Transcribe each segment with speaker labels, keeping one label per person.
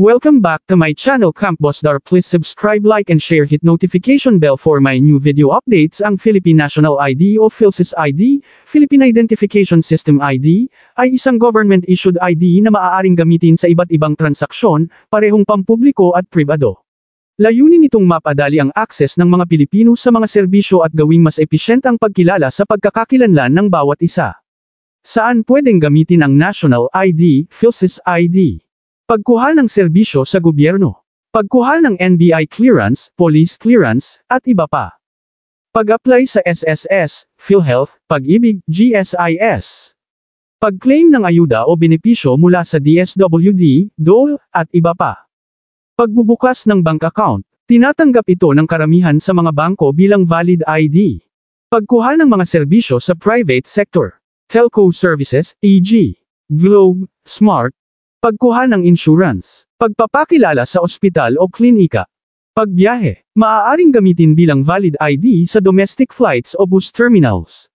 Speaker 1: Welcome back to my channel Camp Bossdar. Please subscribe, like and share, hit notification bell for my new video updates. Ang Philippine National ID o PhilSys ID, Philippine Identification System ID, ay isang government-issued ID na maaaring gamitin sa iba't ibang transaksyon, parehong pampubliko at pribado. Layunin nitong mapadali ang akses ng mga Pilipino sa mga serbisyo at gawing mas episyent ang pagkilala sa pagkakakilanlan ng bawat isa. Saan pwedeng gamitin ang National ID, PhilSys ID? Pagkuha ng serbisyo sa gobyerno. Pagkuha ng NBI clearance, police clearance, at iba pa. Pag-apply sa SSS, PhilHealth, Pag-ibig, GSIS. Pag-claim ng ayuda o benepisyo mula sa DSWD, DOL, at iba pa. Pagbubukas ng bank account. Tinatanggap ito ng karamihan sa mga bangko bilang valid ID. Pagkuha ng mga serbisyo sa private sector. Telco services, e.g. Globe, Smart. Pagkuha ng insurance. Pagpapakilala sa ospital o klinika. Pagbiyahe. Maaaring gamitin bilang valid ID sa domestic flights o bus terminals.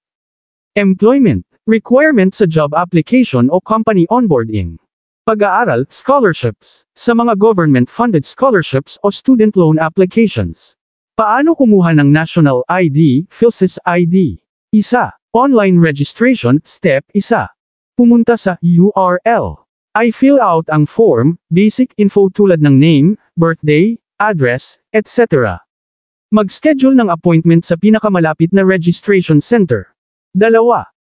Speaker 1: Employment. Requirement sa job application o company onboarding. Pag-aaral, scholarships. Sa mga government-funded scholarships o student loan applications. Paano kumuha ng National ID, PhilSys ID? 1. Online registration, Step 1. Pumunta sa URL. I-fill out ang form, basic info tulad ng name, birthday, address, etc. Mag-schedule ng appointment sa pinakamalapit na registration center. 2.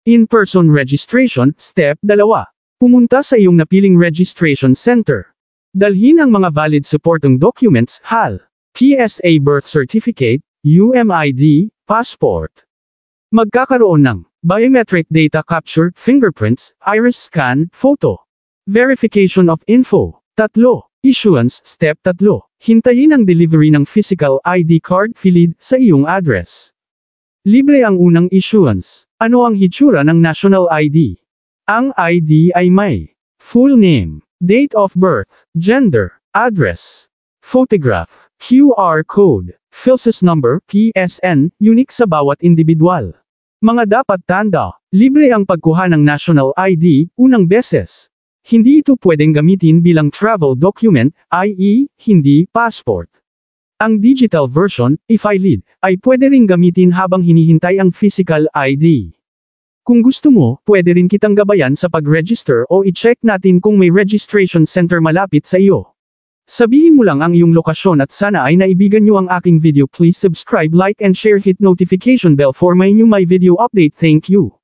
Speaker 1: In-person registration, Step 2. Pumunta sa iyong napiling registration center. Dalhin ang mga valid supporting documents, HAL, PSA birth certificate, UMID, passport. Magkakaroon ng biometric data capture, fingerprints, iris scan, photo. Verification of info. 3. Issuance, Step 3. Hintayin ang delivery ng physical ID card filed sa iyong address. Libre ang unang issuance. Ano ang hitsura ng National ID? Ang ID ay may full name, date of birth, gender, address, photograph, QR code, PhilSys number, PSN, unique sa bawat individual. Mga dapat tanda. Libre ang pagkuha ng National ID, unang beses. Hindi ito pwedeng gamitin bilang travel document, i.e., hindi passport. Ang digital version, e-filed, ay pwede ring gamitin habang hinihintay ang physical ID. Kung gusto mo, pwede rin kitang gabayan sa pag-register o i-check natin kung may registration center malapit sa iyo. Sabihin mo lang ang iyong lokasyon at sana ay naibigan nyo ang aking video. Please subscribe, like and share, hit notification bell for my video update. Thank you.